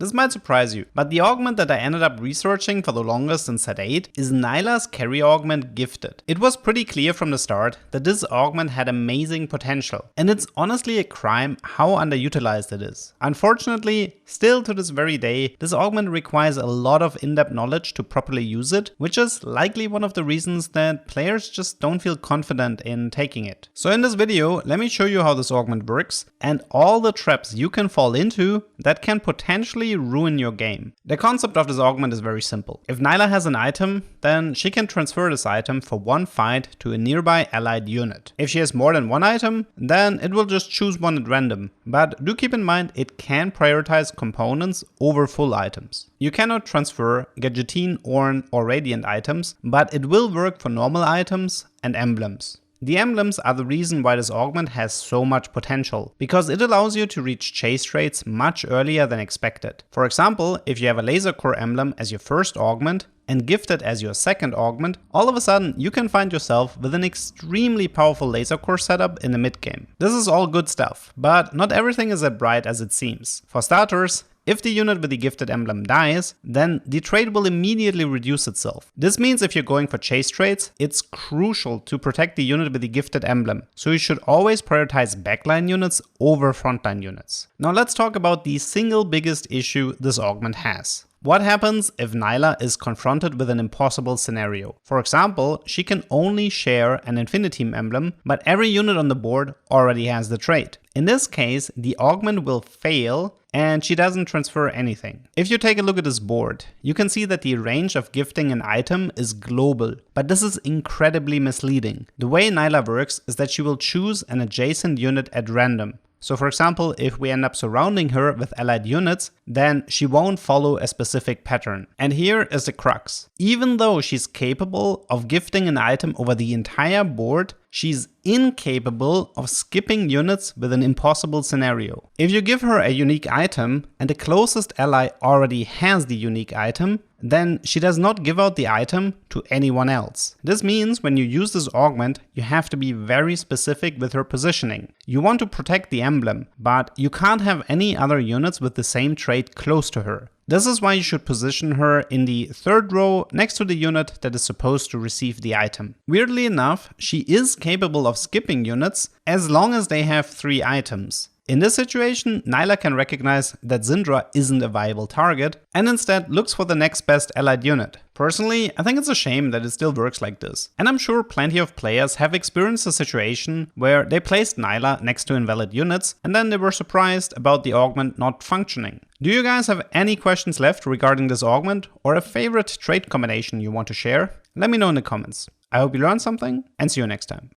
This might surprise you, but the augment that I ended up researching for the longest in set 8 is Nilah's carry augment Gifted. It was pretty clear from the start that this augment had amazing potential, and it's honestly a crime how underutilized it is. Unfortunately, still to this very day, this augment requires a lot of in-depth knowledge to properly use it, which is likely one of the reasons that players just don't feel confident in taking it. So in this video, let me show you how this augment works and all the traps you can fall into that can potentially ruin your game. The concept of this augment is very simple. If Nilah has an item, then she can transfer this item for one fight to a nearby allied unit. If she has more than one item, then it will just choose one at random, but do keep in mind it can prioritize components over full items. You cannot transfer Gadgettine, Ornn or Radiant items, but it will work for normal items and emblems. The emblems are the reason why this augment has so much potential, because it allows you to reach chase traits much earlier than expected. For example, if you have a laser core emblem as your first augment and Gifted as your second augment, all of a sudden you can find yourself with an extremely powerful laser core setup in the mid game. This is all good stuff, but not everything is as bright as it seems. For starters, if the unit with the Gifted emblem dies, then the trait will immediately reduce itself. This means if you're going for chase traits, it's crucial to protect the unit with the Gifted emblem, so you should always prioritize backline units over frontline units. Now let's talk about the single biggest issue this augment has. What happens if Nilah is confronted with an impossible scenario? For example, she can only share an Infinity emblem, but every unit on the board already has the trait. In this case, the augment will fail and she doesn't transfer anything. If you take a look at this board, you can see that the range of gifting an item is global, but this is incredibly misleading. The way Nilah works is that she will choose an adjacent unit at random. So for example, if we end up surrounding her with allied units, then she won't follow a specific pattern. And here is the crux. Even though she's capable of gifting an item over the entire board, she's incapable of skipping units with an impossible scenario. If you give her a unique item and the closest ally already has the unique item, then she does not give out the item to anyone else. This means when you use this augment, you have to be very specific with her positioning. You want to protect the emblem, but you can't have any other units with the same trait close to her. This is why you should position her in the third row next to the unit that is supposed to receive the item. Weirdly enough, she is capable of skipping units as long as they have 3 items. In this situation, Nilah can recognize that Syndra isn't a viable target and instead looks for the next best allied unit. Personally, I think it's a shame that it still works like this. And I'm sure plenty of players have experienced a situation where they placed Nilah next to invalid units and then they were surprised about the augment not functioning. Do you guys have any questions left regarding this augment or a favorite trait combination you want to share? Let me know in the comments. I hope you learned something and see you next time.